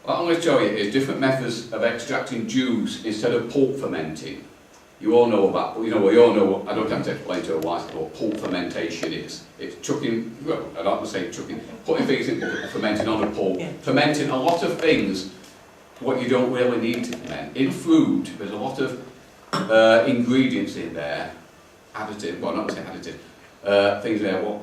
What I'm going to show you is different methods of extracting juice instead of pulp fermenting. You all know about, we all know, I don't have to explain to a wife what pulp fermentation is. It's chucking, well, I don't want to say chucking, putting things in fermenting on a pulp. Yeah. Fermenting a lot of things, what you don't really need to ferment. In fruit, there's a lot of ingredients in there, additive, well not to say additive, things there,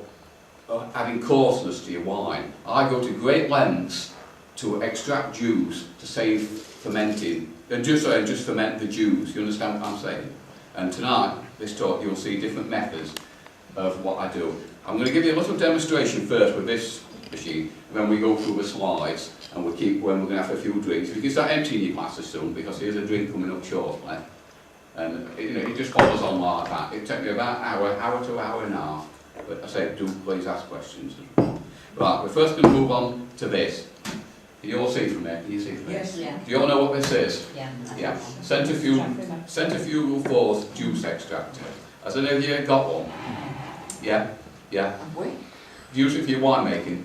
adding coarseness to your wine. I go to great lengths to extract juice to save fermenting, and just ferment the juice. You understand what I'm saying? And tonight, this talk, you'll see different methods of what I do. I'm going to give you a little demonstration first with this machine, and then we go through the slides, and we'll keep when we're going to have a few drinks. You can start emptying your glasses soon, because here's a drink coming up shortly. And it just follows on like that. It takes me about an hour to an hour and a half. But I say, do please ask questions. Right, we're first going to move on to this. Can you all see from it? Can you see from it? Yes, yeah. Do you all know what this is? Yeah. Yeah. Centrifugal force juice extractor. Has any of you got one? Yeah? Yeah? Use it for your winemaking?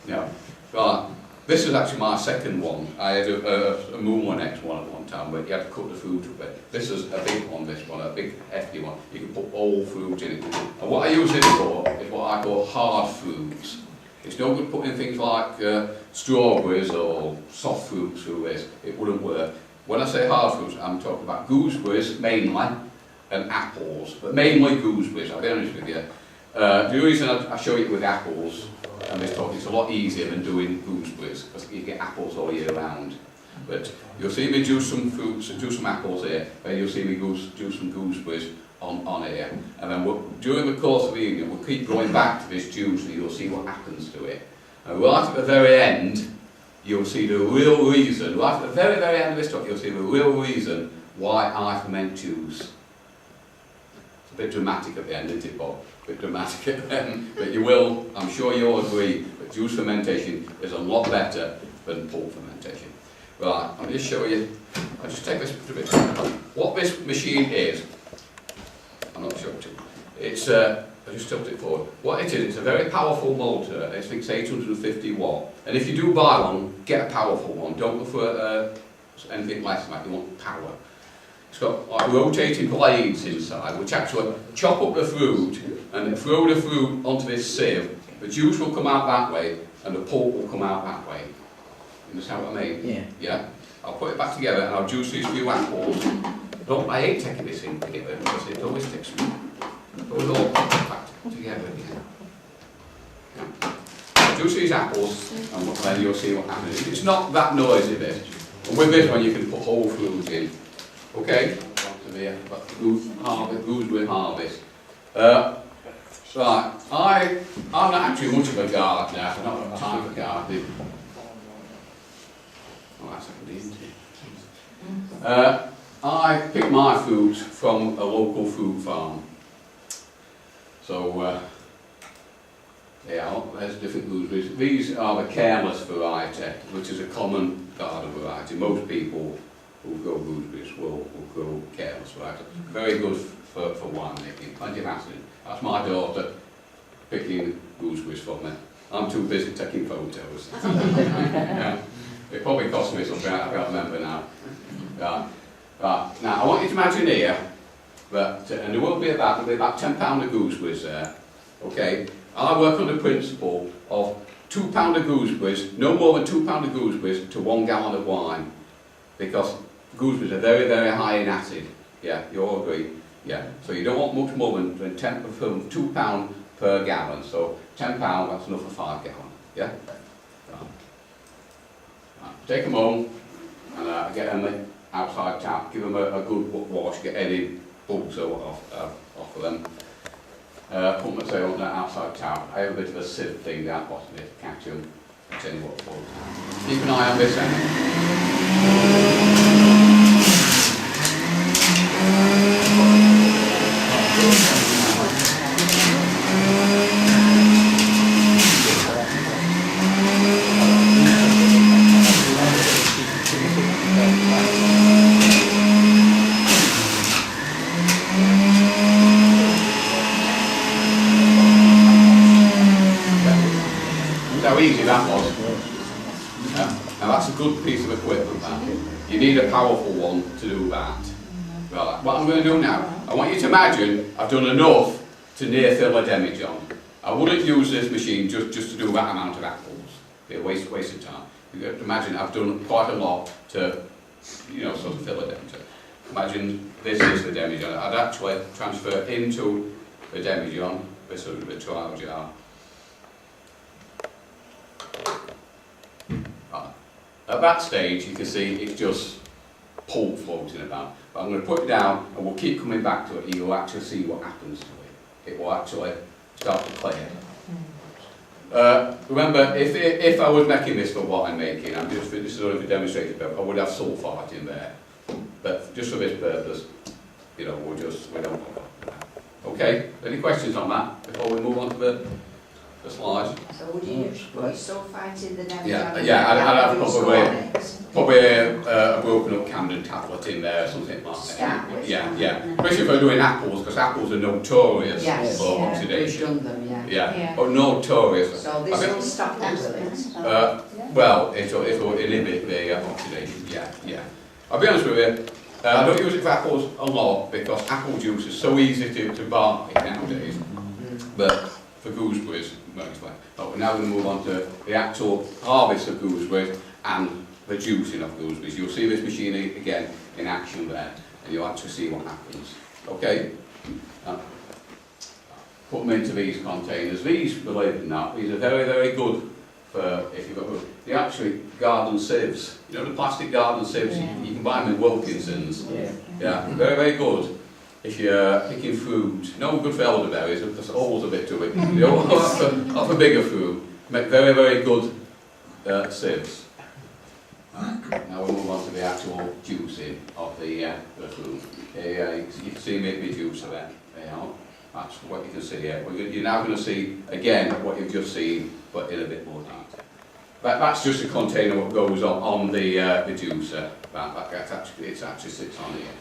No. Right. This is actually my second one. I had a Moon X one at one time, but you had to cut the fruit a bit. This is a big one, this one, a big hefty one. You can put all fruit in it. And what I use it for is what I call hard fruits. It's no good putting things like strawberries or soft fruits through this. It wouldn't work. When I say hard fruits, I'm talking about gooseberries mainly and apples, but mainly gooseberries, I'll be honest with you. The reason I show you with apples and this talk, it's a lot easier than doing gooseberries because you get apples all year round. But you'll see me juice some fruits, juice some apples here, then you'll see me juice some gooseberries on here. And then during the course of the evening, we'll keep going back to this juice and you'll see what happens to it. And right at the very end, you'll see the real reason, right at the very, very end of this talk, you'll see the real reason why I ferment juice. It's a bit dramatic at the end, isn't it, Bob? A bit dramatic at the end, but you will, I'm sure you'll agree, that juice fermentation is a lot better than pulp fermentation. Right, I'll just show you, I'll just take this a bit. What this machine is, I'm not sure it's, I just tilted it forward. What it is, it's a very powerful motor. It's 850 watt. And if you do buy one, get a powerful one. Don't look for anything less than that. You want power. It's got like rotating blades inside, which actually chop up the fruit and throw the fruit onto this sieve. The juice will come out that way, and the pulp will come out that way. You understand what I mean? Yeah. Yeah. I'll put it back together, and I'll juice these few apples. I hate taking this in together because it always takes me. It always all back together again. Yeah. Juice these apples, and then you'll see what happens. It's not that noisy, this. And with this one, you can put whole fruit in. Okay? Gooseberry harvest. Right. I'm not actually much of a gardener. I've not got time for gardening. Oh, that's handy, isn't it? I pick my fruit from a local fruit farm. So, yeah, there's different gooseberries. These are the careless variety, which is a common garden variety. Most people who grow gooseberries will grow careless variety. Very good for winemaking, plenty of acid. That's my daughter picking gooseberries for me. I'm too busy taking photos. Yeah. It probably cost me something, I can't remember now. Right. Now, I want you to imagine here that, and there will be about 10 pounds of gooseberries there. Okay? I work on the principle of 2 pounds of gooseberries, no more than 2 pounds of gooseberries to 1 gallon of wine. Because gooseberries are very, very high in acid. Yeah, you all agree? Yeah. So you don't want much more than 2 pounds per gallon. So 10 pounds, that's enough for 5 gallons. Yeah? Take them home and get them outside tap, give them a good wash, get any bugs off of them. Put them, say, on the outside tap. I have a bit of a sieve thing down bottom here to catch them. I'll tell you what for. Keep an eye on this end. How easy that was. Yeah. Now That's a good piece of equipment, that. You need a powerful one to do that. Right, what I'm going to do now, I want you to imagine I've done enough to near fill a demijohn. I wouldn't use this machine just to do that amount of apples. It'd be a waste of time. You have to imagine I've done quite a lot to, you know, sort of fill a demijohn. Imagine this is the demijohn. I'd actually transfer into the demijohn, this sort of a trial jar. Right. At that stage, you can see it's just pulp floating about. But I'm going to put it down, and we'll keep coming back to it, and you'll actually see what happens to it. It will actually start to clear. Remember, if I was making this for what I'm making, this is only for demonstrating purpose, I would have sulphite in there. But just for this purpose, you know, we don't. Okay, any questions on that before we move on to the slides? So would you put sulphite in the demijohn? Yeah, I'd have probably a broken up Camden tablet in there or something like that. Yeah. Especially if we're doing apples, because apples are notorious for oxidation. Yeah. Or notorious. So this will stop that, will it? Well, it'll inhibit the oxidation. Yeah. I'll be honest with you. I don't use it for apples a lot because apple juice is so easy to buy nowadays. But for gooseberries, we're now going to move on to the actual harvest of gooseberries and the juicing of gooseberries. You'll see this machine again in action there, and you'll actually see what happens. Okay? Put them into these containers. These, believe it or not, these are very, very good for if you've got they're actually garden sieves. You know the plastic garden sieves, you can buy them in Wilkinson's. Yeah, very, very good. If you're picking fruit, no good for elderberries, there's always a bit to it. They all offer bigger fruit, make very, very good sieves. Now we'll move on to the actual juicing of the fruit. You can see me juicer there. That's what you can see here. You're now going to see again what you've just seen, but in a bit more detail. That's just a container what goes on the juicer. It actually sits on here.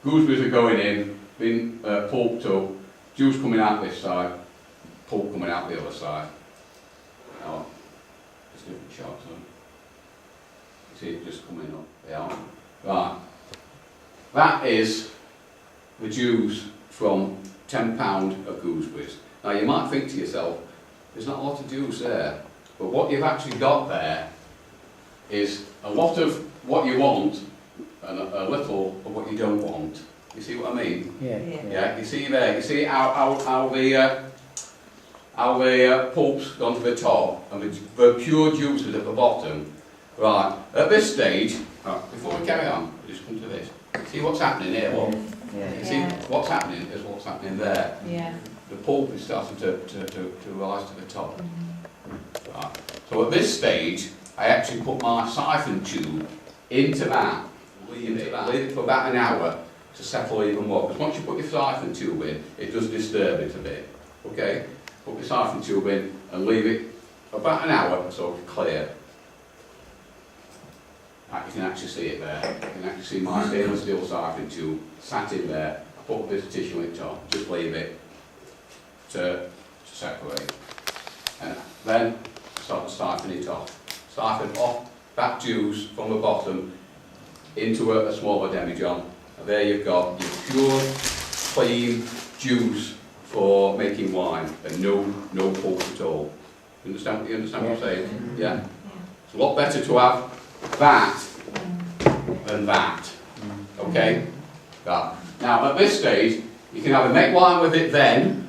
Gooseberries are going in, being pulped up, juice coming out this side, pulp coming out the other side. Now, it's different shots. You see it just coming up. Yeah. Right. That is the juice from 10 pounds of gooseberries. Now you might think to yourself, there's not a lot of juice there, but what you've actually got there is a lot of what you want and a little of what you don't want. You see what I mean? Yeah. You see there. You see how the pulp's gone to the top and the pure juice is at the bottom. Right. At this stage, before we carry on, we'll just come to this. See what's happening here? Look. You see what's happening is what's happening there. The pulp is starting to rise to the top. Right. So at this stage, I actually put my siphon tube into that. Leave it for about an hour to settle even more. Because once you put your siphon tube in, it does disturb it a bit. Okay? Put your siphon tube in and leave it about an hour so to clear. You can actually see it there. You can actually see my stainless steel siphon tube sat in there. Put a bit of tissue in top. Just leave it to separate. And then start to siphon it off. Siphon off that juice from the bottom into a smaller demijohn. And there you've got your pure, clean juice for making wine and no pulp at all. You understand what I'm saying? Yeah? It's a lot better to have that than that. Okay? Now at this stage, you can either make wine with it then,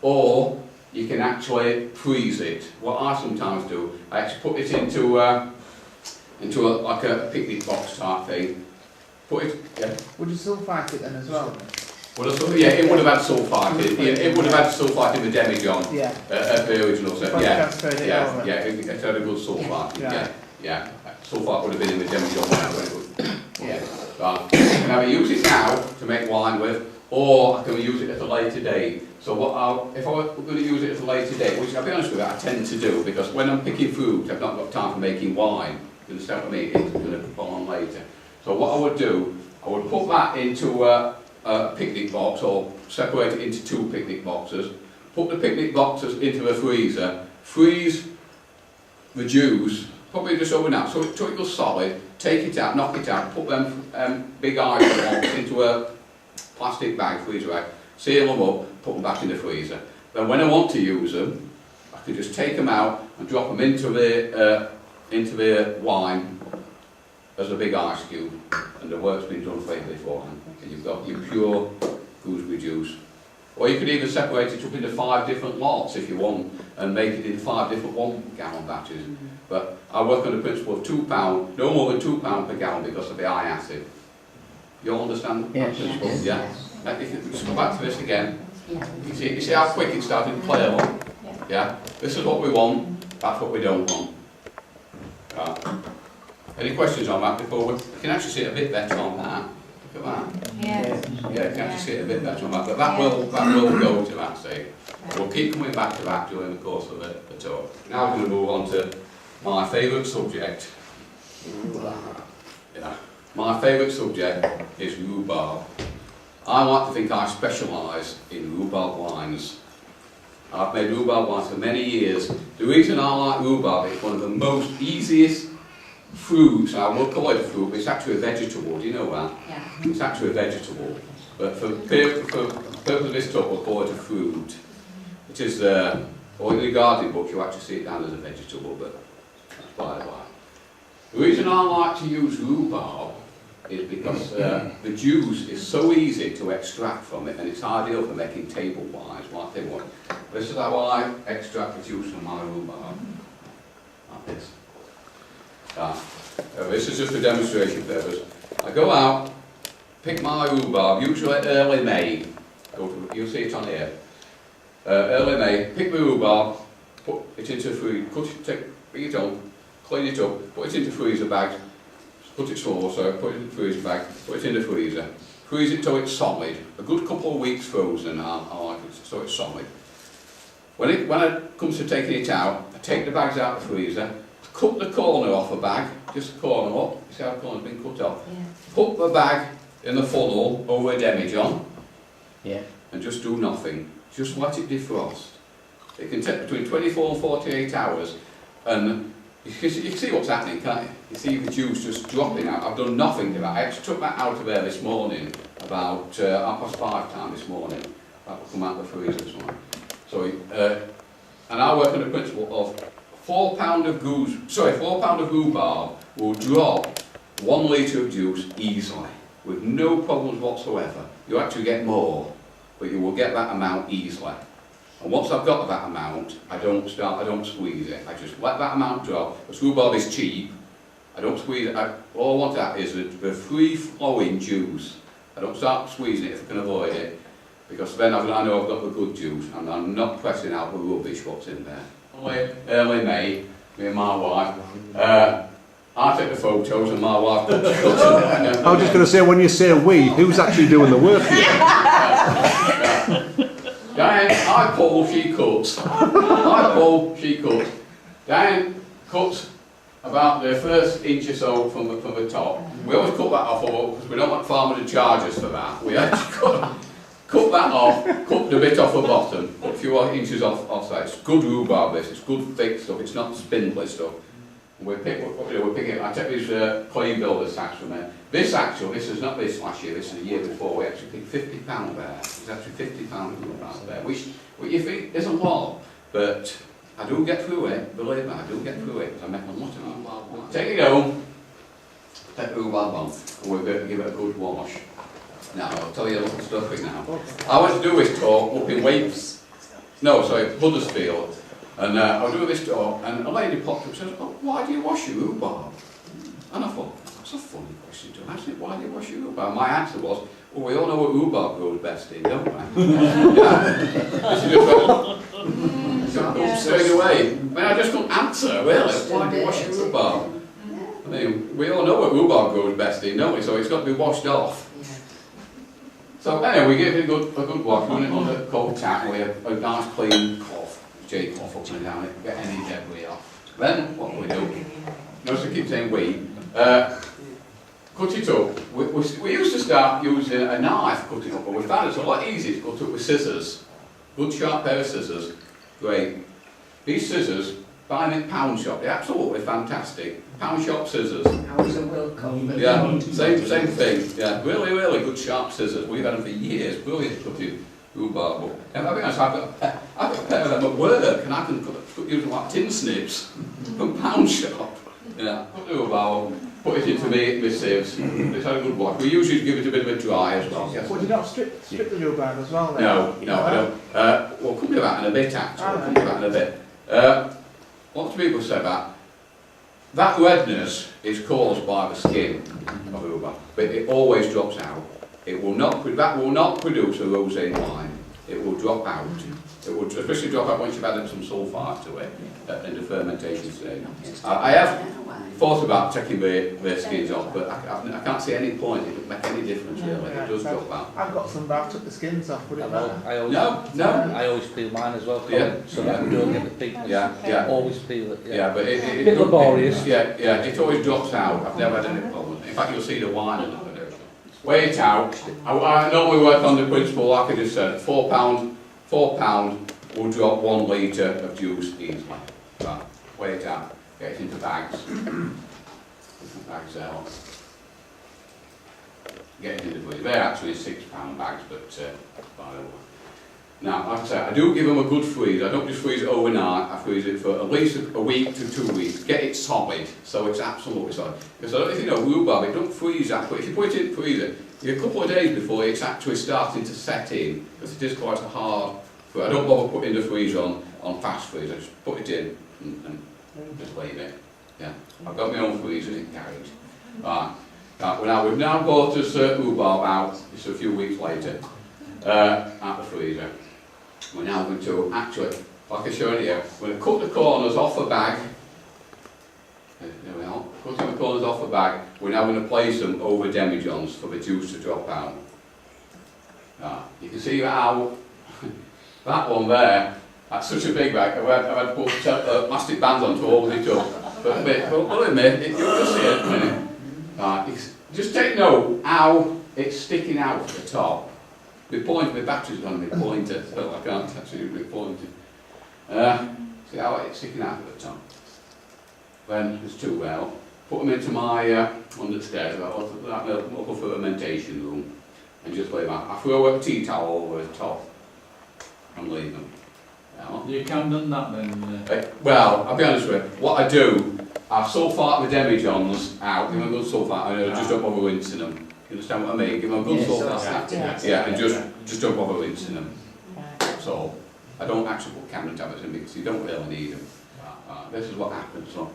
or you can actually freeze it. What I sometimes do, I actually put it into like a picnic box type thing. Put it. Yeah. Would you sulphite it then as well? Well, it would have had sulphite. It would have had sulphite in the demijohn. Yeah. At the original set. It had a good sulphite. Yeah. Yeah. Sulphite would have been in the demijohn when I went good. Yeah. Right. I can either use it now to make wine with, or I can use it at a later date. So if I were going to use it at a later date, which I'll be honest with you, I tend to do, because when I'm picking fruit, I've not got time for making wine. You understand what I mean? It's going to fall on later. So what I would do, I would put that into a picnic box, or separate it into 2 picnic boxes, put the picnic boxes into the freezer, freeze the juice probably just overnight, so it goes solid, take it out, knock it out, put them big ice blocks into a plastic bag, freezer bag, seal them up, put them back in the freezer. Then when I want to use them, I can just take them out and drop them into the wine as a big ice cube, and the work's been done for you beforehand. And you've got your pure gooseberry juice. Or you could even separate it up into 5 different lots if you want, and make it in 5 different 1 gallon batches. But I work on the principle of £2, no more than £2 per gallon because of the high acid. You all understand that principle? Yeah. If you just go back to this again, you see how quick it's starting to play along? Yeah. This is what we want, that's what we don't want. Any questions on that before we can actually see it a bit better on that? Look at that. Yeah, you can actually see it a bit better on that, but that will go to that stage. We'll keep coming back to that during the course of the talk. Now we're going to move on to my favourite subject. Yeah. My favourite subject is rhubarb. I like to think I specialise in rhubarb wines. I've made rhubarb wines for many years. The reason I like rhubarb is one of the most easiest fruits. I will call it a fruit, but it's actually a vegetable. Do you know that? Yeah. It's actually a vegetable. But for purpose of this talk, we'll call it a fruit. It is, or in the gardening book, you actually see it down as a vegetable, but that's by the by. The reason I like to use rhubarb is because the juice is so easy to extract from it, and it's ideal for making table wines, like they want. This is how I extract the juice from my rhubarb. Like this. This is just for demonstration purpose. I go out, pick my rhubarb, usually early May. You'll see it on here. Early May, pick the rhubarb, put it into the freezer, pick it up, clean it up, put it into freezer bags, put it small, so put it in the freezer bag, put it in the freezer. Freeze it till it's solid. A good couple of weeks frozen, I like it, so it's solid. When it comes to taking it out, I take the bags out of the freezer, cut the corner off a bag, just the corner up, you see how the corner's been cut off? Yeah. Put the bag in the funnel over a demijohn, and just do nothing. Just let it defrost. It can take between 24 and 48 hours, and you can see what's happening, can't you? You see the juice just dropping out. I've done nothing to that. I actually took that out of there this morning, about 5:30 time this morning. That will come out of the freezer this morning. So, and I work on the principle of 4 pound of rhubarb will drop 1 litre of juice easily, with no problems whatsoever. You actually get more, but you will get that amount easily. And once I've got that amount, I don't squeeze it. I just let that amount drop. Because rhubarb is cheap, I don't squeeze it. All I want that is the free-flowing juice. I don't start squeezing it if I can avoid it, because then I know I've got the good juice, and I'm not pressing out the rubbish what's in there. Early May, me and my wife, I take the photos and my wife puts the cuts. I was just going to say, when you say we, who's actually doing the work here? Diane, I pull, she cuts. I pull, she cuts. Diane cuts about the first inch or so from the top. We always cut that off because we don't want farmers to charge us for that. We actually cut that off, cut the bit off the bottom, put a few inches off that. It's good rhubarb this, it's good thick stuff, it's not spindly stuff. We pick it. I take these clean builder sacks from there. This is not this last year, this is the year before. We actually picked £50 there. There's actually £50 rhubarb there, which you think isn't a lot, but I do get through it. Believe me, I do get through it because I make a lot of rhubarb. Take it home, take the rhubarb on, and we're going to give it a good wash. Now I'll tell you a little story now. I went to do this talk up in Huddersfield. And I was doing this talk, and a lady popped up and said, "Oh, why do you wash your rhubarb?" And I thought, that's a funny question to ask, why do you wash your rhubarb? My answer was, well, we all know what rhubarb grows best in, don't we? This is just straight away. I mean, I just couldn't answer, really. Why do you wash your rhubarb? I mean, we all know what rhubarb grows best in, don't we? So it's got to be washed off. So anyway, we gave it a good wash, run it under a cold tap with a nice clean cloth. Cloth up and down it, get any debris off. Then what we do, notice I keep saying cut it up. We used to start using a knife cutting up, but we found it's a lot easier to cut up with scissors. Good sharp pair of scissors. Great. These scissors buy them in pound shop. They're absolutely fantastic. Pound shop scissors. Ours are welcome. Yeah, same thing. Yeah, really good sharp scissors. We've had them for years. Brilliant cutting rhubarb. And I'll be honest, I've got a pair of them at work, and I can use them like tin snips from pound shop. Yeah, put the rhubarb, put it into my sieves. It's had a good wash. We usually give it a bit of a dry as well. Yes. Would you not strip the rhubarb as well then? No, I don't. We'll come to that in a bit, actually. We'll come to that in a bit. Lots of people say that redness is caused by the skin of rhubarb, but it always drops out. It will not. That will not produce a rosé wine. It will drop out. It will especially drop out once you've added some sulphite to it in the fermentation stage. I have thought about taking the skins off, but I can't see any point. It doesn't make any difference really. It does drop out. I've got some, but I took the skins off. Would it matter? I always peel mine as well, Yeah. so that we don't get the pink. Yeah. Always peel it. Yeah, but it Bit laborious. Yeah, it always drops out. I've never had any problem. In fact, you'll see the wine and look at it. Weigh it out. I normally work on the principle, like I just said, £4 will drop 1 litre of juice easily. Right, weigh it out. Get it into bags. Different bags out. Get it into the freezer. They're actually £6 bags, but by the way. Now, like I say, I do give them a good freeze. I don't just freeze it overnight. I freeze it for at least a week to 2 weeks. Get it solid, so it's absolutely solid. Because I don't know if you know rhubarb, it don't freeze that quick. If you put it in the freezer, a couple of days before it's actually starting to set in, because it is quite a hard. But I don't bother putting the freezer on fast freeze. I just put it in and just leave it. Yeah, I've got my own freezer in garage. Right. Now we've now bought this rhubarb out. It's a few weeks later out the freezer. We're now going to actually, like I showed you, we're going to cut the corners off the bag. There we are. Cutting the corners off the bag. We're now going to place them over demijohns for the juice to drop out. You can see how that one there, that's such a big bag. I've had to put plastic bands on to hold it up. But believe me, you'll see it in a minute. Just take note how it's sticking out at the top. My battery's on my pointer, so I can't actually be pointing. See how it's sticking out at the top. Then there's two well. Put them into my understairs, that little fermentation room, and just lay them out. I throw a tea towel over the top and leave them. You can't do that then? Well, I'll be honest with you. What I do, I sulphite the demijohns out, give them a good sulphite, and I just don't bother rinsing them. You understand what I mean? Give them a good sulphite. And just don't bother rinsing them. So I don't actually put Cameron tablets in because you don't really need them. This is what happens. So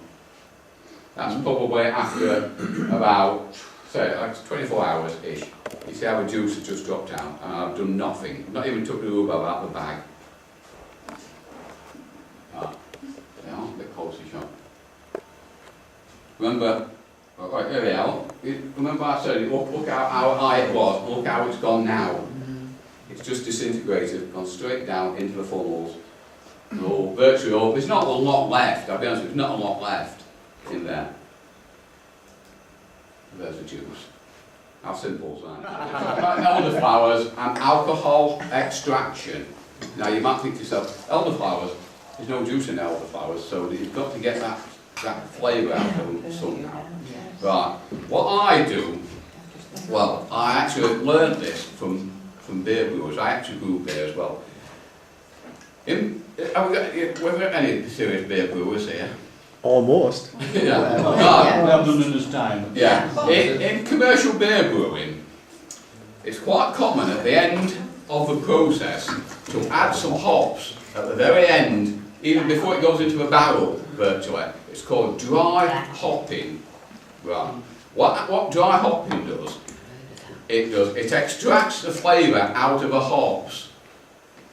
that's probably after about, say, like 24 hours-ish. You see how the juice has just dropped out, and I've done nothing. Not even took the rhubarb out of the bag. A bit closer shot. Remember, right, here we are. Remember I said, look how high it was, look how it's gone now. It's just disintegrated, gone straight down into the funnels. So virtually all, there's not a lot left, I'll be honest with you, there's not a lot left in there. There's the juice. How simple is that? Elderflowers and alcohol extraction. Now you might think to yourself, elderflowers, there's no juice in elderflowers, so you've got to get that flavour out of them somehow. Right, what I do, well, I actually learned this from beer brewers. I actually brew beer as well. Have we got any serious beer brewers here? Almost. Yeah. Well done in this time. Yeah. In commercial beer brewing, it's quite common at the end of the process to add some hops at the very end, even before it goes into the barrel, virtually. It's called dry hopping. Right. What dry hopping does, it extracts the flavour out of the hops.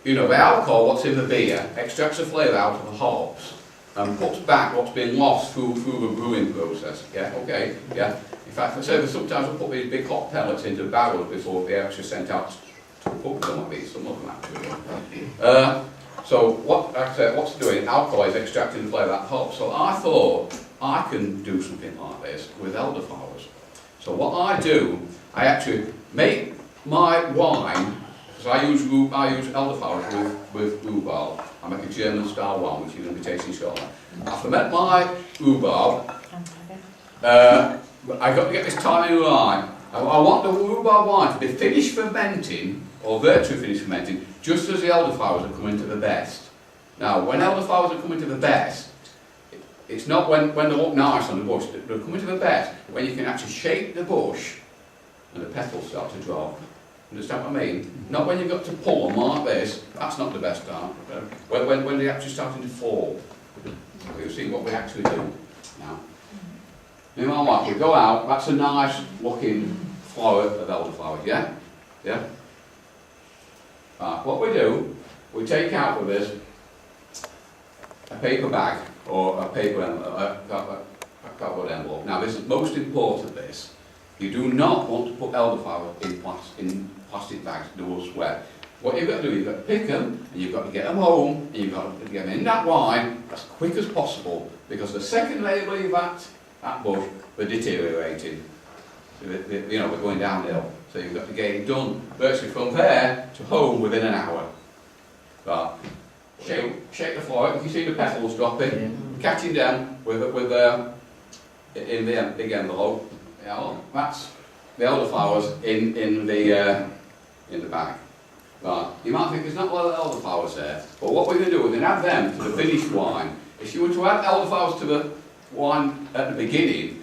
You know, the alcohol, what's in the beer, extracts the flavour out of the hops and puts back what's been lost through the brewing process. Yeah, okay, yeah. In fact, I say sometimes I put these big hop pellets into barrels before they're actually sent out to cook some of these, some of them actually. So what's doing? Alcohol is extracting the flavour out of hops. So I thought I can do something like this with elderflowers. So what I do, I actually make my wine because I use elderflowers with rhubarb. I make a German style one, which you're going to be tasting shortly. I ferment my rhubarb. I've got to get this timing right. I want the rhubarb wine to be finished fermenting, or virtually finished fermenting, just as the elderflowers are coming to the best. Now, when elderflowers are coming to the best, it's not when they look nice on the bush, they're coming to the best when you can actually shake the bush and the petals start to drop. Understand what I mean? Not when you've got to pull them like this, that's not the best time. When they're actually starting to fall. You'll see what we actually do now. Me and my wife, we go out, that's a nice looking flower of elderflowers, yeah? Yeah? Right, what we do, we take out with us a paper bag or a paper envelope, a cardboard envelope. Now this is most important, this. You do not want to put elderflower in plastic bags, they will sweat. What you've got to do, you've got to pick them, and you've got to get them home, and you've got to get them in that wine as quick as possible, because the second they leave that bush, they're deteriorating. They're going downhill. So you've got to get it done virtually from there to home within an hour. Right. Shake the floor, you can see the petals dropping, catching them in the big envelope. That's the elderflowers in the bag. Right. You might think there's not a lot of elderflowers there, but what we're going to do, we're going to add them to the finished wine. If you were to add elderflowers to the wine at the beginning,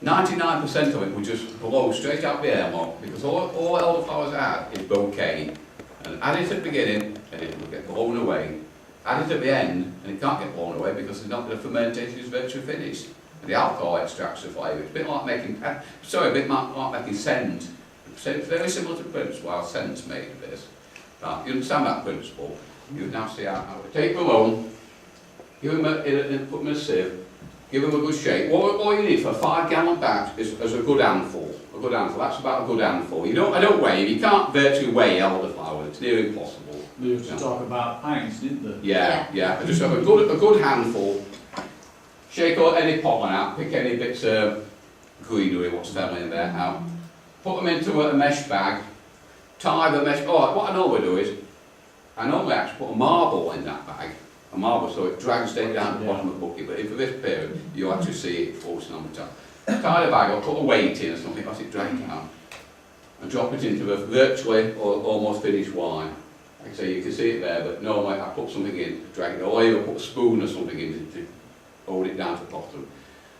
99% of it will just blow straight out the airlock, because all elderflowers add is bouquet. And add it at the beginning, and it will get blown away. Add it at the end, and it can't get blown away because the fermentation is virtually finished. And the alcohol extracts the flavour. It's a bit like making, like making scent. It's very similar to the principle how scent's made of this. Right, you understand that principle? You now see how to take them home, give them put them in a sieve, give them a good shake. All you need for a 5-gallon batch is a good handful. A good handful, that's about a good handful. I don't weigh, you can't virtually weigh elderflower, it's near impossible. They used to talk about pints, didn't they? Yeah. Just have a good handful. Shake out any pollen out, pick any bits of greenery, what's fell in there out. Put them into a mesh bag, tie the mesh. Oh, what I normally do is, I normally actually put a marble in that bag. A marble, so it drags down to the bottom of the bucket, but for this period, you'll actually see it floating on the top. Tie the bag, or put a weight in or something, let it drag down, and drop it into a virtually or almost finished wine. Like I say, you can see it there, but normally I put something in to drag it, or even put a spoon or something in to hold it down to the bottom.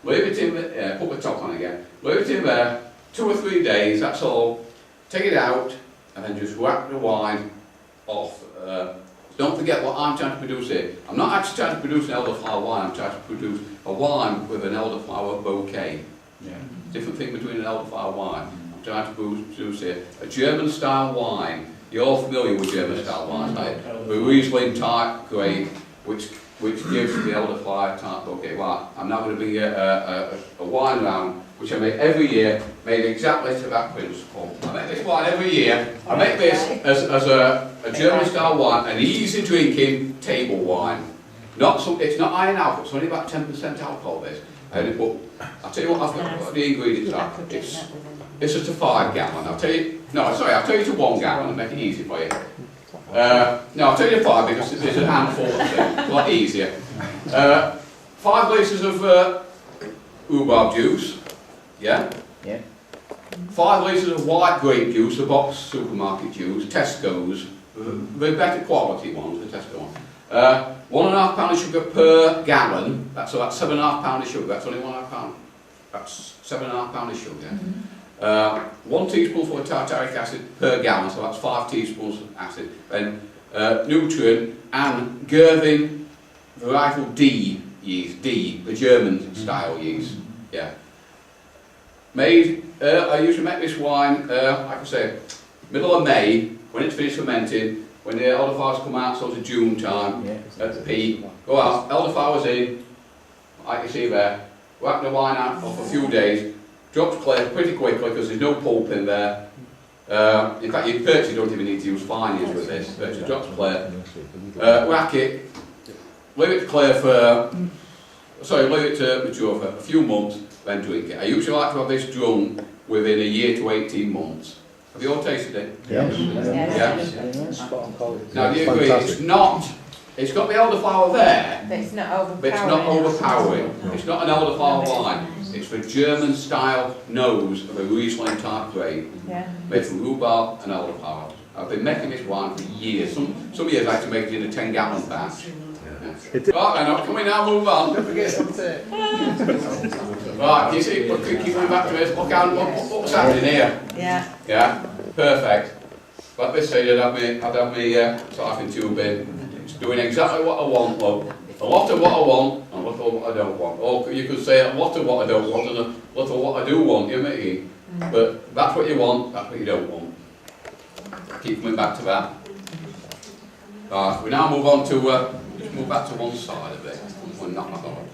Leave it in there, put the top on again, leave it in there, 2 or 3 days, that's all. Take it out, and then just whack the wine off. Don't forget what I'm trying to produce here. I'm not actually trying to produce an elderflower wine, I'm trying to produce a wine with an elderflower bouquet. Yeah. Different thing between an elderflower wine. I'm trying to produce here a German style wine. You're all familiar with German style wines, right? The Riesling type grade, which gives the elderflower type bouquet. Well, I'm now going to bring a wine round, which I make every year, made exactly to that principle. I make this wine every year. I make this as a German style wine, an easy drinking table wine. It's not high in alcohol, it's only about 10% alcohol this. I'll tell you what the ingredients are. It's just a 5-gallon. I'll tell you to 1 gallon and make it easy for you. No, I'll tell you 5 because it's a handful of things, a lot easier. 5 litres of rhubarb juice, yeah? 5 litres of white grape juice, the box supermarket juice, Tesco's, the better quality ones, the Tesco ones. 1.5 pound of sugar per gallon, that's about 7.5 pound of sugar, that's only 1.5 pound, that's 7.5 pound of sugar. 1 teaspoonful of tartaric acid per gallon, so that's 5 teaspoons of acid. Then nutrient and Gervin varietal D yeast, D, the German style yeast. Yeah. I usually make this wine, like I say, middle of May, when it's finished fermenting, when the elderflowers come out, sort of June time, at the peak. Go out, elderflowers in, like you see there, whack the wine out for a few days, drops clear pretty quickly because there's no pulp in there. In fact, you virtually don't even need to use finies with this, virtually drops clear. Whack it, leave it clear leave it to mature for a few months, then drink it. I usually like to have this drunk within a year to 18 months. Have you all tasted it? Yes. Yeah. Spot on, Colin. Now, do you agree, it's got the elderflower there, But it's not overpowering. but it's not overpowering. It's not an elderflower wine. It's the German style nose of a Riesling type grape, Yeah. made from rhubarb and elderflower. I've been making this wine for years. Some years I had to make it in a 10-gallon batch. It- Right, then, can we now move on? Don't forget something. Right, you see, keep coming back to this. Look out, what's happening here? Yeah. Yeah, perfect. Like this side, I'd have me siphon tube in. It's doing exactly what I want, love. A lot of what I want, and a lot of what I don't want. Or you could say a lot of what I don't want, and a lot of what I do want, you know what I mean? But that's what you want, that's what you don't want. Keep coming back to that. Right, we now move on to, just move back to one side of it. We'll knock that on.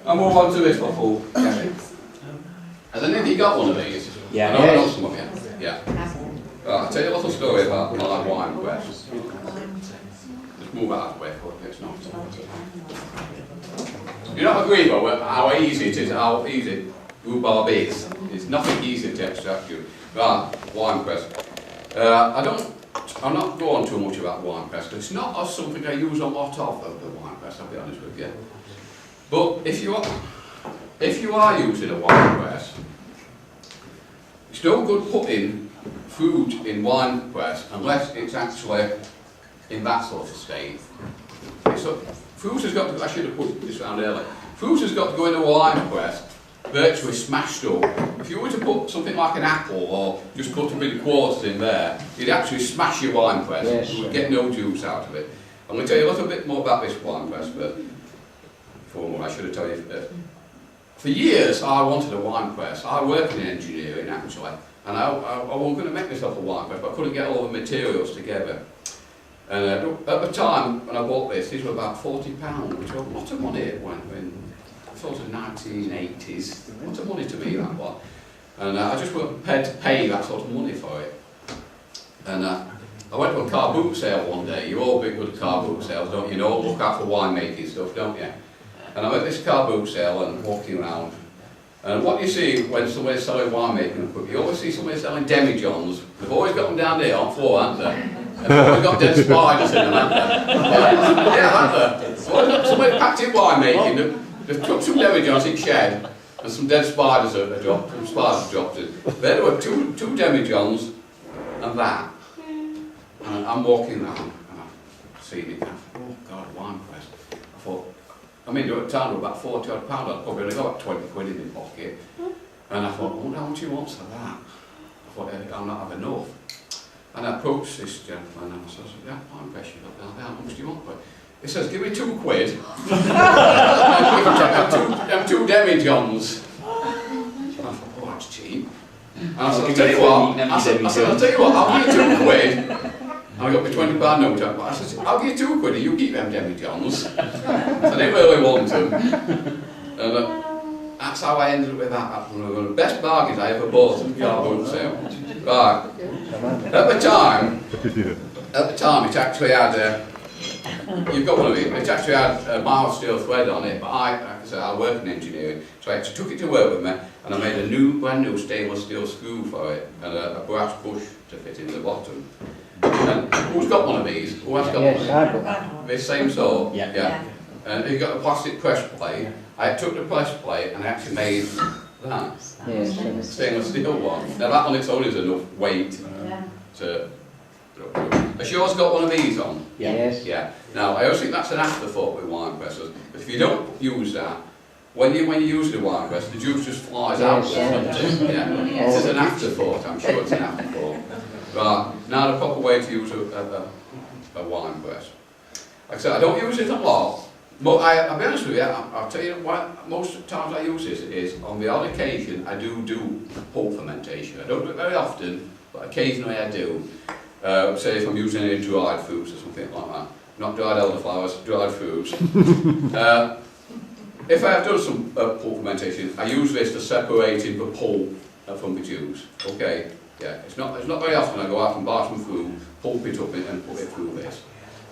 I'll move on to this bottle. Has any of you got one of these? Yeah. I know I know some of you. Yeah. Right, I'll tell you a little story about my wine quest. Just move out of the way for it, it's not. You don't agree though how easy it is, how easy rhubarb is. It's nothing easy to extract you. Right, wine quest. I'm not going too much about wine press, because it's not something I use a lot of the wine press, I'll be honest with you. But if you are using a wine press, it's no good putting fruit in wine press unless it's actually in that sort of state. Fruit has got to, I should have put this around earlier, fruit has got to go in a wine press virtually smashed up. If you were to put something like an apple or just cut a bit of quarters in there, you'd actually smash your wine press. Yes. You would get no juice out of it. I'm going to tell you a little bit more about this wine press, but before I should have told you first. For years I wanted a wine press. I work in engineering actually, and I was going to make myself a wine press, but I couldn't get all the materials together. And at the time when I bought this, these were about £40, which was a lot of money when sort of 1980s. What's the money to me, that one? And I just wasn't prepared to pay that sort of money for it. And I went to a car boot sale one day. You're all big good at car boot sales, don't you? You know, look out for winemaking stuff, don't you? And I'm at this car boot sale and walking around. And what you see when somebody's selling winemaking equipment, you always see somebody selling demijohns. They've always got them down there on floor, haven't they? And they've always got dead spiders in them, haven't they? Yeah, haven't they? Somebody packed in winemaking. They've took some demijohns in shed, and some dead spiders have dropped, some spiders dropped it. There were two demijohns, and that. And I'm walking around, and I've seen it, and I thought, oh God, wine press. I thought, I mean, at the time, they were about £40 odd. I'd probably only got about 20 quid in my pocket. And I thought, I wonder how much he wants for that. I thought, I'll not have enough. And I approached this gentleman, and I said, yeah, wine press you got down there, how much do you want for it? He says, give me £2 and two demijohns. And I thought, oh, that's cheap. And I said, I'll tell you what, I'll give you £2. And I got my £20 note out, but I said, I'll give you £2 and you keep them demijohns. I didn't really want them. And that's how I ended up with that. One of the best bargains I ever bought at the car boot sale. Right. At the time it actually had you've got one of these. It actually had a mild steel thread on it, but like I said, I work in engineering, so I actually took it to work with me, and I made a brand new stainless steel screw for it, and a brass bush to fit in the bottom. And who's got one of these? Who has got one? Yes, I've got that. This same sort? Yeah. And you got a plastic press plate. I took the press plate and I actually made that. Yes. Stainless steel one. Now that on its own is enough weight to... Has yours got one of these on? Yes. Yeah. Now, I always think that's an afterthought with wine presses. But if you don't use that, when you use the wine press, the juice just flies out. Yes. Yeah. It's an afterthought. I'm sure it's an afterthought. Right. Now the proper way to use a wine press. Like I said, I don't use it a lot. But I'll be honest with you, I'll tell you why most of the times I use this is on the odd occasion I do pulp fermentation. I don't do it very often, but occasionally I do. Say if I'm using any dried fruits or something like that. Not dried elderflowers, dried fruits. If I have done some pulp fermentation, I use this to separate the pulp from the juice. Okay, yeah. It's not very often I go out and buy some fruit, pulp it up and put it through this.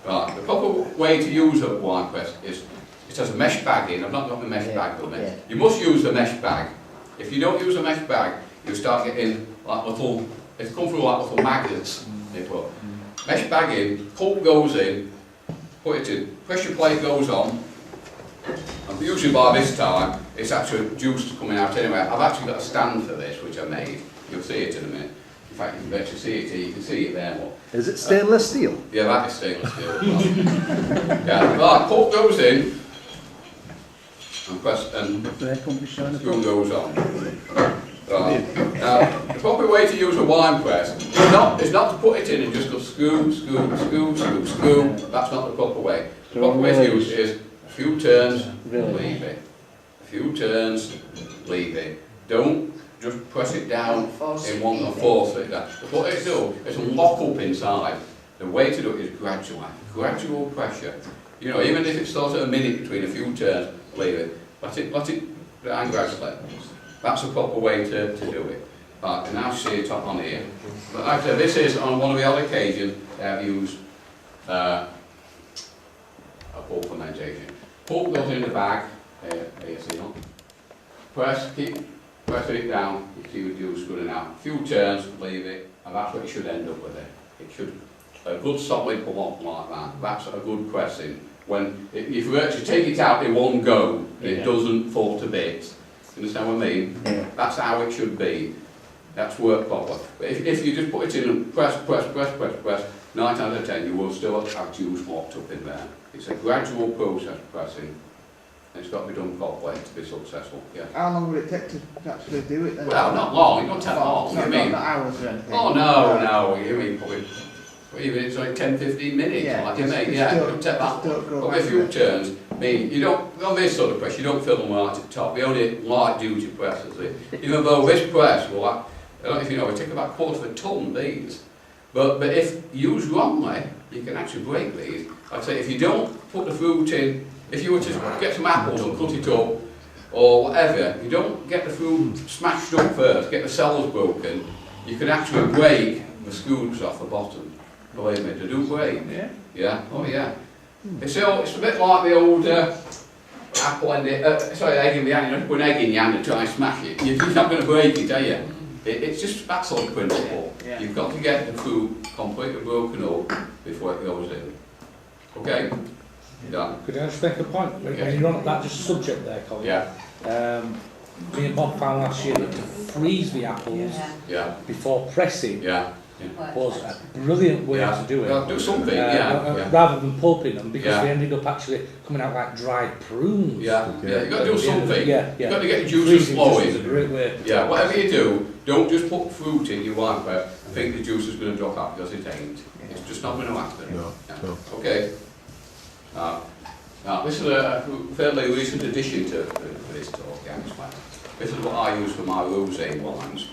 Right. The proper way to use a wine press is it has a mesh bag in. I've not got the mesh bag with me. You must use the mesh bag. If you don't use a mesh bag, you start getting like little It's come through like little magnets. They put mesh bag in, pulp goes in, put it in, pressure plate goes on, and usually by this time it's actually juice coming out anyway. I've actually got a stand for this which I made. You'll see it in a minute. In fact, you can actually see it here. You can see it there. Look. Is it stainless steel? Yeah, that is stainless steel. Yeah, right, pulp goes in, and press, and screw goes on. Right. Now, the proper way to use a wine press is not to put it in and just go screw, screw, screw, screw, screw. That's not the proper way. The proper way to use it is a few turns, leave it. A few turns, leave it. Don't just press it down in one and force it down. What it do is lock up inside. The way to do it is gradual pressure. You know, even if it's sort of a minute between a few turns, leave it. Let it grind gradually. That's the proper way to do it. Right, and now see it on here. But like I said, this is on one of the other occasions I've used a pulp fermentation. Pulp goes in the bag. Here you see it. Keep pressing it down. You see the juice running out. A few turns, leave it, and that's what you should end up with it. It should a good solid lump like that. That's a good pressing. When if you actually take it out in one go, it doesn't fall to bits. You understand what I mean? Yeah. That's how it should be. That's work properly. But if you just put it in and press, 9 out of 10 you will still have juice locked up in there. It's a gradual process pressing. And it's got to be done properly to be successful. Yeah. How long would it take to actually do it then? Well, not long. It don't take long. Not, You mean? not hours or anything? Oh no. You mean probably even it's like 10-15 minutes. Yeah, like you make. Yeah, it don't take that. But a few turns. I mean, you don't on this sort of press. You don't fill them right at the top. We only light duty presses. Even though this press will, I don't know if you know, it take about 1/4 of a ton these. But if used wrongly, you can actually break these. I'd say if you don't put the fruit in, if you were to get some apples and cut it up, or whatever, you don't get the fruit smashed up first, get the cells broken, you can actually break the screws off the bottom. Believe me, they do break. Yeah? Yeah? Oh yeah. It's a bit like the old apple and egg in the hand. You don't put an egg in your hand and try and smash it. You're not going to break it, are you? It's just that sort of principle. Yeah. You've got to get the fruit completely broken up before it goes in. Okay? Yeah. Could I just make a point? When Yeah. you're on that just subject there, Colin. Yeah. Me and Bob found last year that to freeze the apples Yeah. before pressing Yeah. was a brilliant way to do it. Well, do something, yeah. Rather than pulping them, because Yeah. they ended up actually coming out like dried prunes. Yeah. You've got to do something. Yeah. You've got to get the juices Freezing just flowing. is a great way. Yeah, whatever you do, don't just put fruit in your wine press and think the juice is going to drop out, because it ain't. It's just not going to happen. No, Yeah. no. Okay. Now, this is a fairly recent addition to this talk, actually. This is what I use for my rosé wines.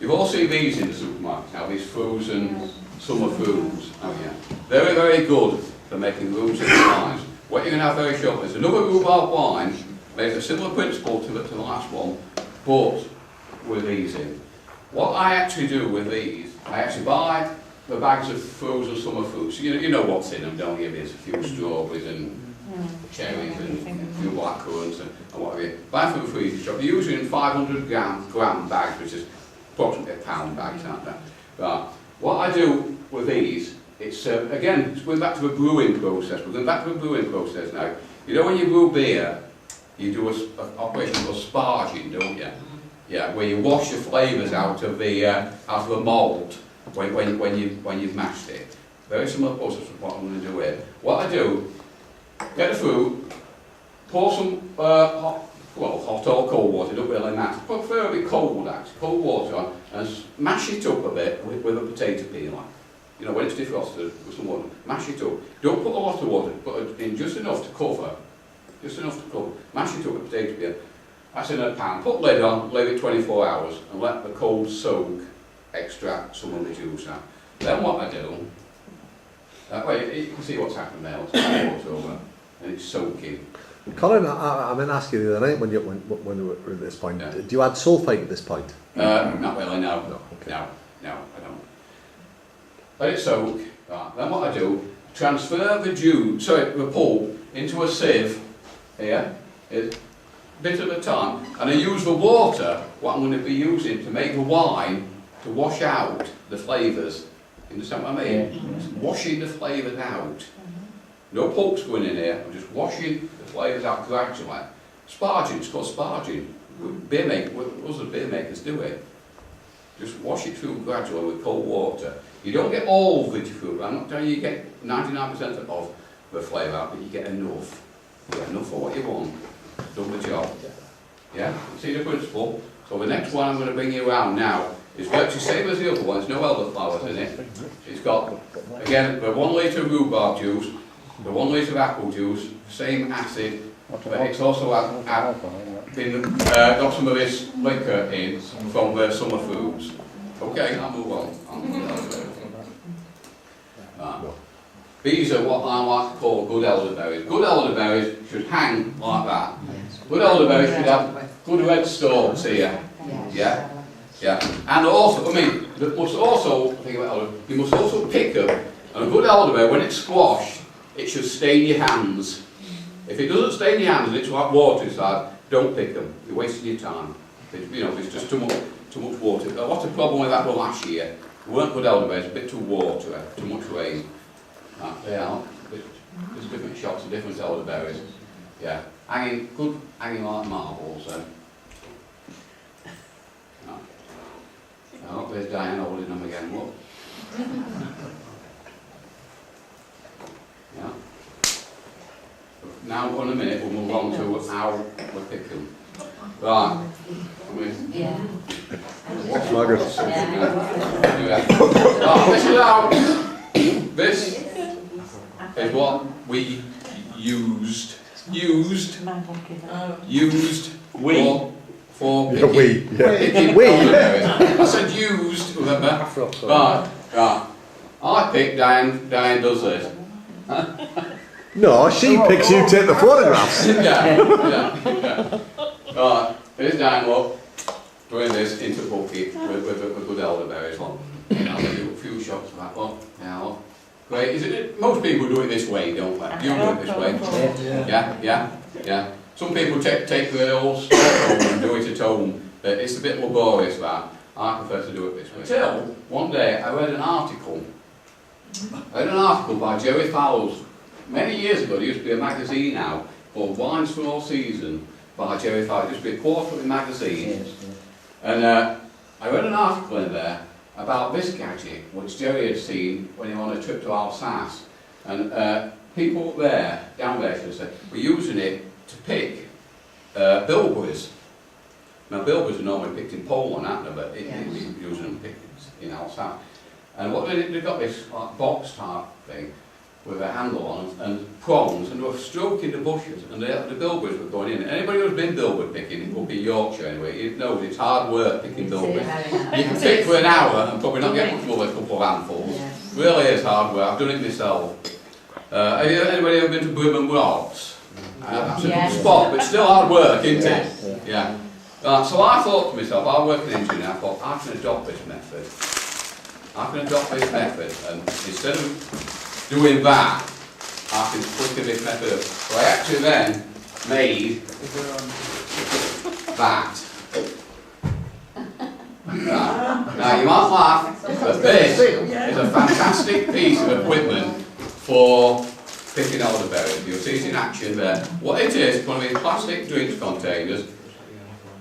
You've all seen these in the supermarket now, these frozen summer foods. Oh yeah. Very, very good for making rosé wines. What you're going to have very shortly is another rhubarb wine, made a similar principle to the last one, but with these in. What I actually do with these, I actually buy the bags of frozen summer fruits. You know what's in them, don't you? There's a few strawberries and cherries and a few blackcurrants and whatever. Buy from the freezer shop. They're usually in 500 gram bags, which is approximately a pound bags, aren't they? Right. What I do with these, it's again, it's going back to the brewing process. We're going back to the brewing process now. You know when you brew beer, you do an operation called sparging, don't you? Yeah, where you wash the flavours out of the malt when you've mashed it. Very similar process to what I'm going to do here. What I do, get the fruit, pour some hot or cold water, don't really matter. Preferably cold actually, cold water on, and mash it up a bit with a potato peeler. You know, when it's defrosted with some water, mash it up. Don't put a lot of water, put in just enough to cover. Mash it up with potato peeler. That's in a pan. Put lid on, leave it 24 hours, and let the cold soak extract some of the juice out. Then what I do, you can see what's happened there. It's over, and it's soaking. Colin, I meant to ask you the other night when we were at this point, Yeah. do you add sulphate at this point? Not really, no. No, okay. No, I don't. Let it soak. Right. Then what I do, transfer the pulp into a sieve here, a bit at a time, and I use the water, what I'm going to be using to make the wine, to wash out the flavours. You understand what I mean? It's washing the flavours out. No pulps going in here, I'm just washing the flavours out gradually. Sparging, it's called sparging. Beer makers do it. Just wash it through gradually with cold water. You don't get all viticulture. I'm not telling you get 99% of the flavour out, but you get enough. You get enough for what you want. Done the job. Yeah? See the principle? So the next one I'm going to bring you around now is virtually the same as the other one. There's no elderflowers in it. It's got, again, the 1 litre of rhubarb juice, the 1 litre of apple juice, same acid, but it's also got some of this liquor in from the summer foods. Okay, I'll move on. These are what I like to call good elderberries. Good elderberries should hang like that. Good elderberries should have good red stalks here. Yeah? Yeah. And also, I mean, you must also, think about elderberry, you must also pick them. And a good elderberry, when it's squashed, it should stain your hands. If it doesn't stain your hands and it's like water inside, don't pick them. You're wasting your time. It's just too much water. A lot of problem with that was last year. They weren't good elderberries, a bit too watery, too much rain. They are. There's different shops and different elderberries. Yeah. Hanging like marbles. Oh, there's Diane holding them again. Look. Yeah. Now, in a minute, we'll move on to how we pick them. Right. Yeah. Margaret. This is what we used for picking. Picking elderberries. I said used, remember? Right. I pick, Diane does this. No, she picks, you take the photographs. Yeah. Right, here's Diane, look, doing this into a bucket with good elderberries. Look. I'll do a few shots of that. Look, now, look. Great, isn't it? Most people do it this way, don't they? You do it this way. Yeah. Some people take the old stuff home and do it at home. It's a bit laborious, that. I prefer to do it this way. Until one day I read an article. By Jerry Fowles. Many years ago, there used to be a magazine now called Wines for All Season by Jerry Fowles. It used to be a quarterly magazine. And I read an article in there about this gadget, which Jerry had seen when he went on a trip to Alsace. And people down there, should I say, were using it to pick bilberries. Now, bilberries are normally picked in Poland, aren't they? But we're using them picked in Alsace. And what they've got this like box type thing with a handle on and prongs, and they were stroking the bushes, and the bilberries were going in. Anybody who's been bilberry picking, it could be Yorkshire anyway, you know it's hard work picking bilberries. You can pick for an hour and probably not get much more than a couple of handfuls. Really is hard work. I've done it myself. Anybody ever been to Brimham Rocks? That's a good spot, but still hard work, isn't it? Yeah. So I thought to myself, I work in engineering, I thought I can adopt this method. And instead of doing that, I can quicken this method up. So I actually then made that. Now you might laugh, but this is a fantastic piece of equipment for picking elderberries. You'll see it in action there. What it is, one of these plastic drinks containers,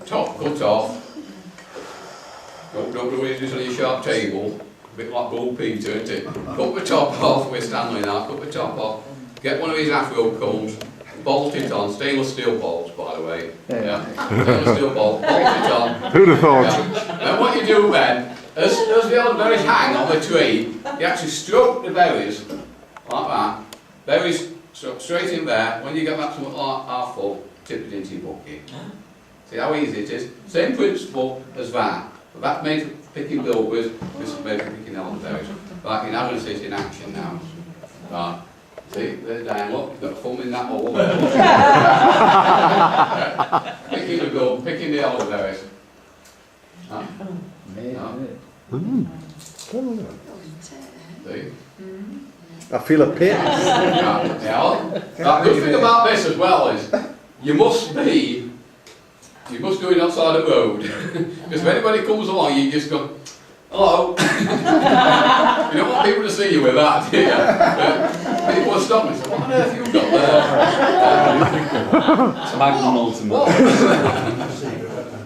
top cut off. Don't do it on your sharp table. A bit like Bull Peter, isn't it? Cut the top off with Stanley now, cut the top off. Get one of these afro combs, bolt it on, stainless steel bolts by the way. Yeah. Stainless steel bolt it on. Who'd have thought? Yeah. And what you do then, as the elderberries hang on the tree, you actually stroke the berries, like that. Berries straight in there. When you get that somewhat like half full, tip it into your bucket. See how easy it is? Same principle as that. But that's made for picking bilberries, this is made for picking elderberries. Right, you're now going to see it in action now. Right. See, there's Diane, look, you've got thumb in that hole. Picking the elderberries. Huh? See? I feel a pain. The good thing about this as well is, you must do it outside the road. Because if anybody comes along, you just go, oh, hello? You don't want people to see you with that, do you? People will stop me and say, what on earth have you got there? It's Magnum Ultimate. What?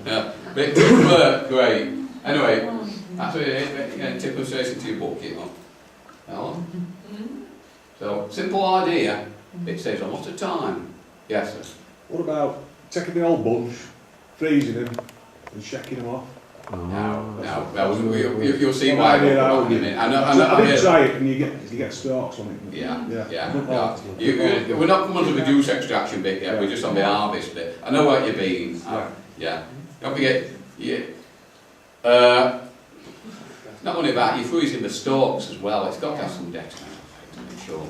Yeah, but it does work great. Anyway, that's a tip of station to your bucket. Hello? So, simple idea, it saves a lot of time. Yes, sir. What about taking the old bunch, freezing them, and shaking them off? No, you'll see why. I I did know. try it, and you get stalks on it. Yeah. Yeah. We're not coming to the juice extraction bit yet, we're just on the harvest bit. I know what you're being. Yeah. Don't forget, not only that, you're freezing the stalks as well. It's got to have some depth to make sure.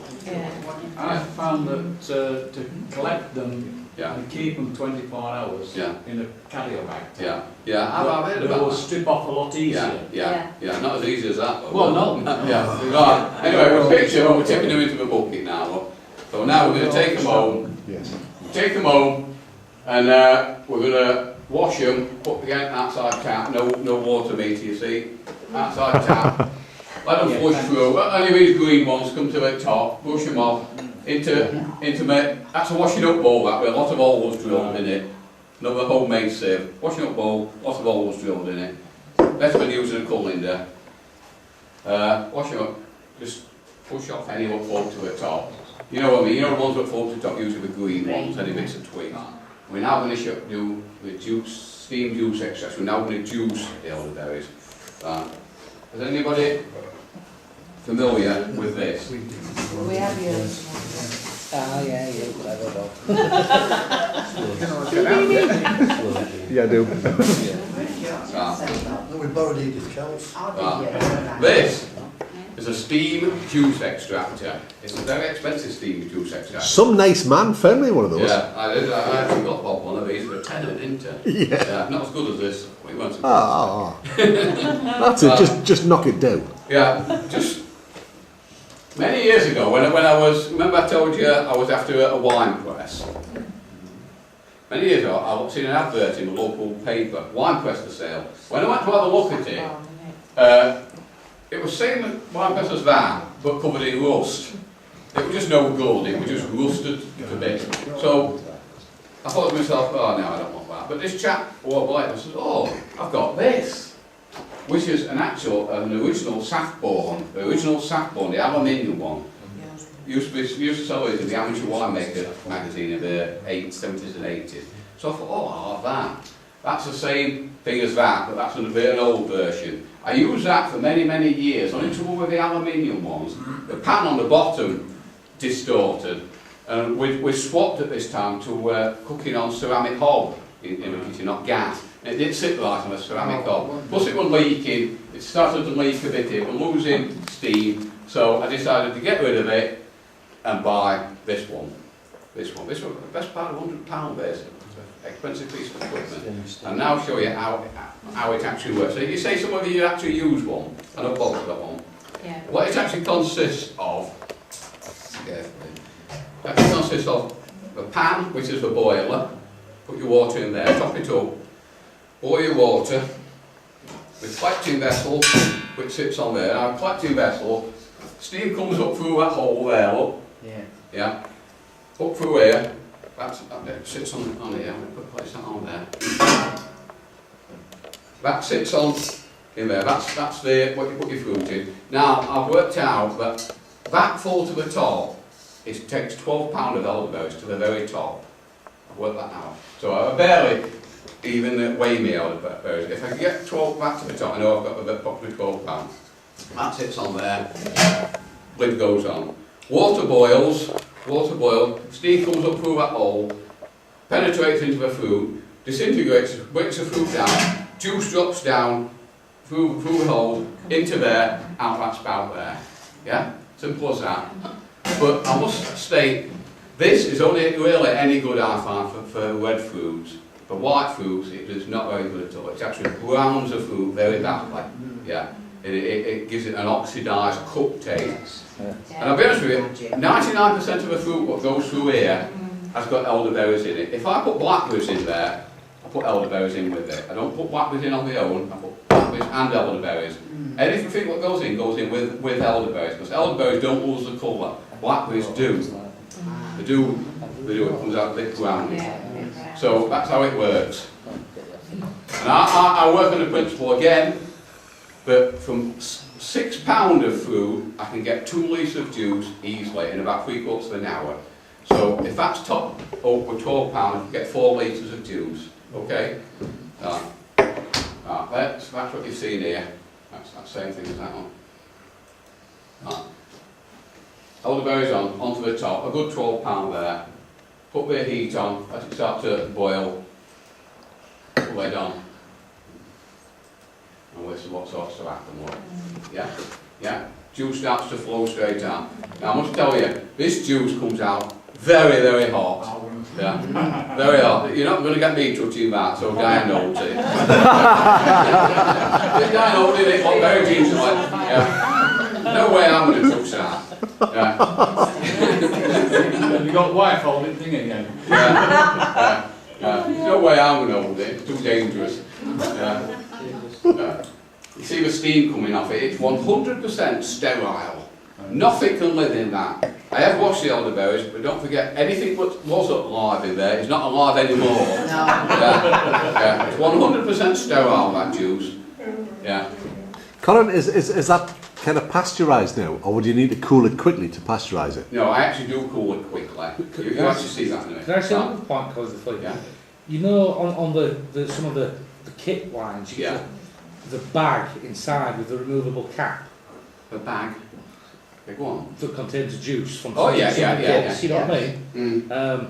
I found that to collect them Yeah. and keep them 24 hours Yeah. in a carrier bag, Yeah. I've heard they about will that. strip off a lot easier. Yeah. Not as easy as that though. Well, no. Yeah. Right. Anyway, we'll picture, we're taking them into the bucket now. So now we're going to take them home. Yes. Take them home, and we're going to wash them, put again outside tap, no water meter, you see, outside tap. Let them flush through. Any of these green ones come to the top, brush them off into that's a washing up bowl that with a lot of holes drilled in it. Another homemade sieve. Washing up bowl, lots of holes drilled in it. Best when using a colander. Wash them up, just push off any that fall to the top. You know what I mean? You know the ones that fall to the top, usually the green ones, any bits of twigs. We're now going to do the steam juice extraction. We're now going to juice the elderberries. Is anybody familiar with this? We have yours. Yeah, whatever. Yeah, I do. We borrowed Edith Charles. This is a steam juice extractor. It's a very expensive steam juice extractor. Some nice man found me one of those. Yeah, I did. I actually got one of these for a tenner, didn't I? Yeah. Not as good as this. We weren't so That's it, just knock it down. Yeah, just many years ago, when I was, remember I told you I was after a wine press? Many years ago, I seen an advert in the local paper, wine press for sale. When I went to have a look at it was same wine press as that, but covered in rust. It was just no good, it was just rusted a bit. So I thought to myself, oh no, I don't want that. But this chap walked by and says, oh, I've got this. Which is an original Saffborn, the aluminium one. Used to sell it in the Amateur Winemaker magazine in the 70s and 80s. So I thought, oh, I'll have that. That's the same thing as that, but that's an old version. I used that for many, many years. Only trouble with the aluminium ones, the pan on the bottom distorted. And we swapped at this time to cooking on ceramic hob in the kitchen, not gas. It didn't sit right on a ceramic hob. Plus it was leaking, it started to leak a bit, it was losing steam. So I decided to get rid of it and buy this one. This was the best part of £100 basically. Expensive piece of equipment. And now I'll show you how it actually works. So you say some of you actually use one, I know Bob's got one. Yeah. What it actually consists of, a pan, which is the boiler. Put your water in there, top it up. Boil your water. The collecting vessel, which sits on there. Now, collecting vessel, steam comes up through that hole there, look. Yeah. Up through here. That sits on here. I'm going to place that on there. That sits on in there. That's what you put your fruit in. Now, I've worked out that full to the top, it takes 12 pounds of elderberries to the very top. I've worked that out. So I barely even weigh me elderberries. If I can get 12 back to the top, I know I've got approximately 12 pounds. That sits on there. Lid goes on. Water boils, steam comes up through that hole, penetrates into the fruit, disintegrates, breaks the fruit down, juice drops down through the hole, into there, out that spout there. Yeah? Simple as that. But I must state, this is only really any good I find for red fruits. For white fruits, it is not very good at all. It actually browns the fruit very badly. Yeah. It gives it an oxidised, cooked taste. And I'll be honest with you, 99% of the fruit what goes through here has got elderberries in it. If I put blackberries in there, I put elderberries in with it. I don't put blackberries in on my own, I put blackberries and elderberries. Anything what goes in with elderberries, because elderberries don't lose the colour. Blackberries do. They do. It comes out a bit brownish. So that's how it works. And I work on the principle again, that from £6 of fruit, I can get 2 litres of juice easily in about 3/4 of an hour. So if that's top up with £12, I can get 4 litres of juice. Okay? That's what you've seen here. That's the same thing as that one. Elderberries onto the top, a good £12 there. Put the heat on, let it start to boil. Put the lid on. And this is what starts to happen. Look. Yeah. Juice starts to flow straight out. Now I must tell you, this juice comes out very, very hot. Yeah, very hot. You're not going to get me touching that, so Diane holds it. Diane holding it up very gingerly. Yeah. No way I'm going to touch that. Yeah. You got wife holding thing again. Yeah. There's no way I'm going to hold it. It's too dangerous. Yeah. You see the steam coming off it. It's 100% sterile. Nothing can live in that. I have washed the elderberries, but don't forget, anything that was alive in there is not alive anymore. No. Yeah. It's 100% sterile, that juice. Yeah. Colin, is that kind of pasteurised now, or would you need to cool it quickly to pasteurise it? No, I actually do cool it quickly. You actually see that in a minute. Can I say another point, Colin, before you? Yeah. You know, on the some of the kit wines, you get the bag inside with the removable cap. The bag? Big one? That contains the juice from Oh, some yeah. kits, you know what I mean? Mm.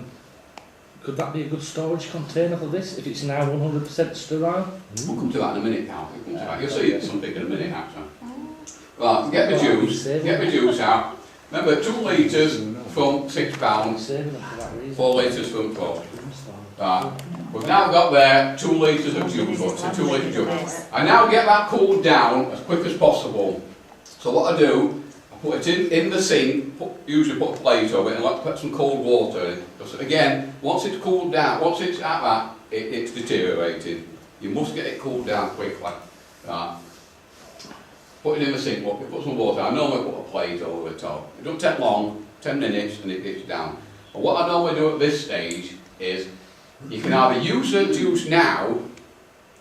Could that be a good storage container for this, if it's now 100% sterile? We'll come to that in a minute, pal. We'll come to that. You'll see something in a minute, actually. Right, get the juice out. Remember, 2 litres from £6, Saving them for that reason. 4 litres from 12. Right. We've now got there 2 litres of juice, so 2 litre juice. I now get that cooled down as quick as possible. So what I do, I put it in the sink, usually put a plate over it and put some cold water in. Because again, once it's cooled down, once it's at that, it's deteriorated. You must get it cooled down quickly. Right. Put it in the sink, put some water. I normally put a plate over the top. It doesn't take long, 10 minutes and it gets down. But what I normally do at this stage is, you can either use the juice now,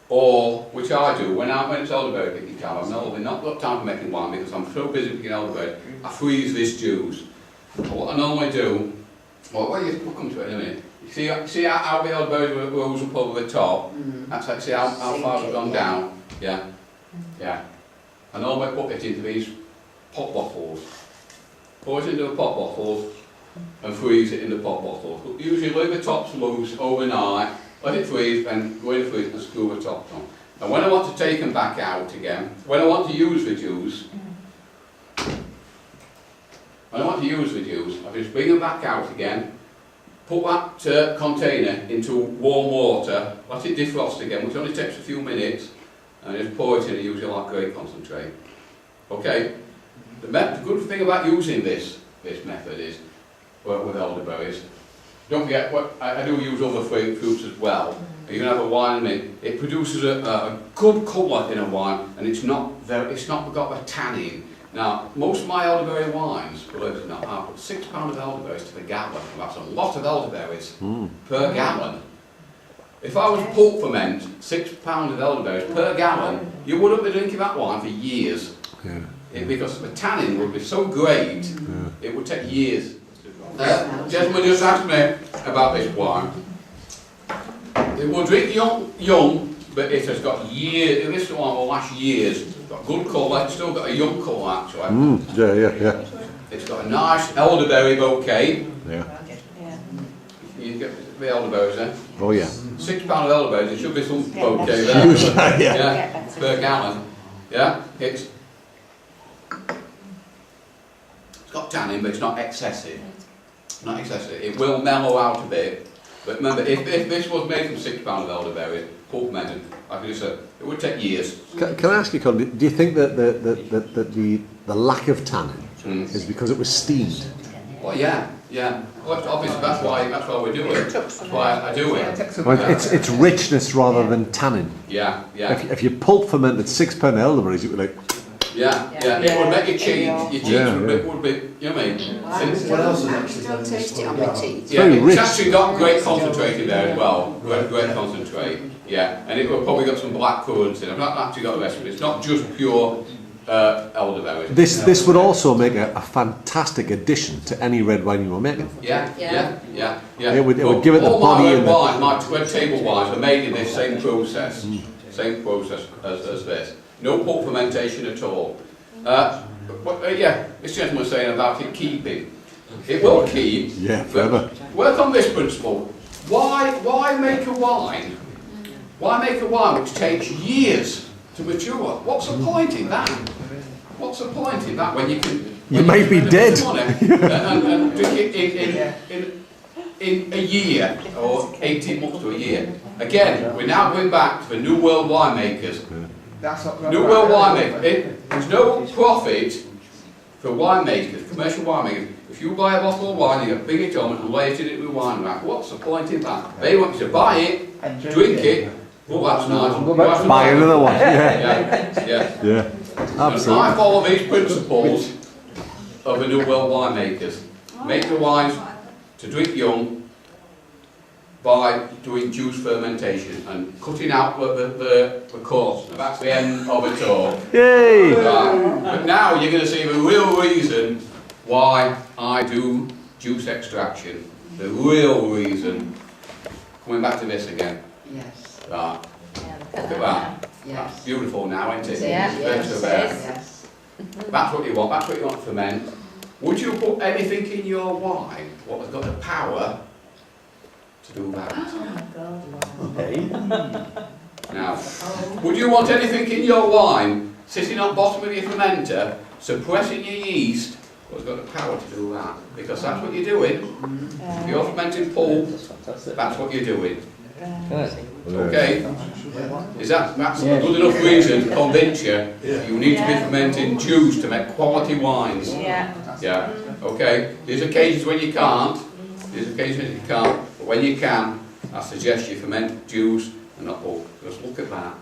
or, which I do, when it's elderberry picking time, I've not got time for making wine because I'm so busy picking elderberry, I freeze this juice. And what I normally do, we'll come to it in a minute. You see how the elderberries rose up over the top? That's like, see how far it's gone down? Yeah. I normally put it into these pot bottles. Pour it into the pot bottles and freeze it in the pot bottles. Usually leave the tops loose overnight, let it freeze, and go in the freezer and screw the tops on. And when I want to take them back out again, when I want to use the juice, I just bring them back out again, put that container into warm water, let it defrost again, which only takes a few minutes, and just pour it in and use it like grape concentrate. Okay? The good thing about using this method is, with elderberries, don't forget, I do use other fruits as well. You can have a wine in it. It produces a good colour in a wine, and it's not got a tannin. Now, most of my elderberry wines, believe it or not, I put £6 of elderberries to the gallon. And that's a lot of elderberries per gallon. If I was to pulp ferment £6 of elderberries per gallon, you wouldn't be drinking that wine for years. Because the tannin would be so great, it would take years. Gentleman just asked me about this wine. It will drink young, but it has got years. This wine will last years. It's got good colour. It's still got a young colour actually. Yeah. It's got a nice elderberry bouquet. Yeah. You get the elderberries then. Oh yeah. £6 of elderberries. There should be some bouquet there. Yeah. Per gallon. Yeah. It's got tannin, but it's not excessive. Not excessive. It will mellow out a bit. But remember, if this was made from £6 of elderberries, pulp fermented, like I just said, it would take years. Can I ask you, Colin, do you think that the lack of tannin is because it was steamed? Well, yeah. Well, obviously, that's why we do it. That's why I do it. Well, it's richness rather than tannin. Yeah. If you pulp fermented £6 elderberries, it would be like Yeah, it would make you cheat. Your cheeks Yeah, would be, you know what I mean? What else is I actually still taste it on my teeth. Yeah, very it's rich. actually got great concentrate in there as well. Great concentrate. Yeah, and it will probably got some black currants in. I've not actually got the rest of it. It's not just pure elderberry. This would also make a fantastic addition to any red wine you were making. Yeah. It would give it the all body my and red the- wine, my red table wines are made in this same process. Same process as this. No pulp fermentation at all. Yeah, this gentleman was saying about it keeping. It will keep. Yeah, forever. Work on this principle. Why make a wine? Why make a wine which takes years to mature? What's the point in that? What's the point in that when you can? You might be dead. And drink it in a year or 18 months to a year. Again, we're now going back to the New World winemakers. That's not New World winemakers. There's no profit for winemakers, commercial winemakers. If you buy a bottle of wine, you bring it on and lay it in it with wine rack. What's the point in that? They want you to buy it, and drink it. Oh, that's nice. Buy another one. Yeah, Yeah. And I absolutely. follow these principles of the New World winemakers. Make the wines to drink young by doing juice fermentation and cutting out the coarseness. That's the end of it all. Yay! Right. But now you're going to see the real reason why I do juice extraction. The real reason. Coming back to this again. Yes, Right. Look at that. That's yes. beautiful now, isn't it? Yeah, It's yes, better there. Yes. That's what you want. That's what you want to ferment. Would you put anything in your wine what has got the power to do that? Now, would you want anything in your wine sitting on bottom of your fermenter, suppressing your yeast, what's got the power to do that? Because that's what you're doing. If you're fermenting pulp, that's what you're doing. Okay? That's a good enough reason to convince you you need to be fermenting juice to make quality wines. Yeah. Yeah, okay. There's occasions when you can't. But when you can, I suggest you ferment juice and not pulp. Just look at that.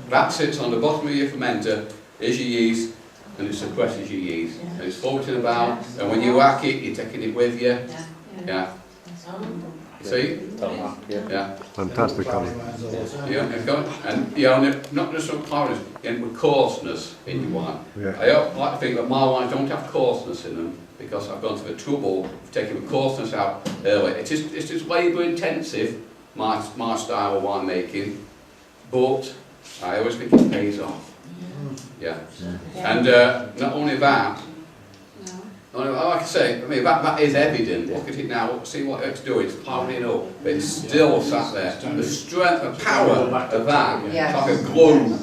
That sits on the bottom of your fermenter, is your yeast, and it suppresses your yeast. And it's floating about, and when you whack it, you're taking it with you. Yeah. See? Yeah. Fantastic, Colin. Yeah, and not just from clarity, and with coarseness in your wine. Yeah. I like to think that my wines don't have coarseness in them because I've gone through the trouble of taking the coarseness out early. It's just labour intensive, my style of winemaking, but I always think it pays off. Yeah. And not only that, like I say, that is evident. Look at it now, see what it's doing, it's clouding up, but it's still sat there. The strength, the power of that, it's like a glue,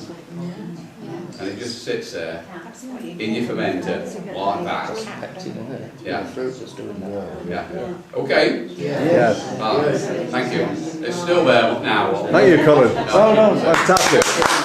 and it just sits there in your fermenter like that. Yeah. Yeah. Okay? Yes. Thank you. It's still there now. Thank you, Colin. Oh no, fantastic.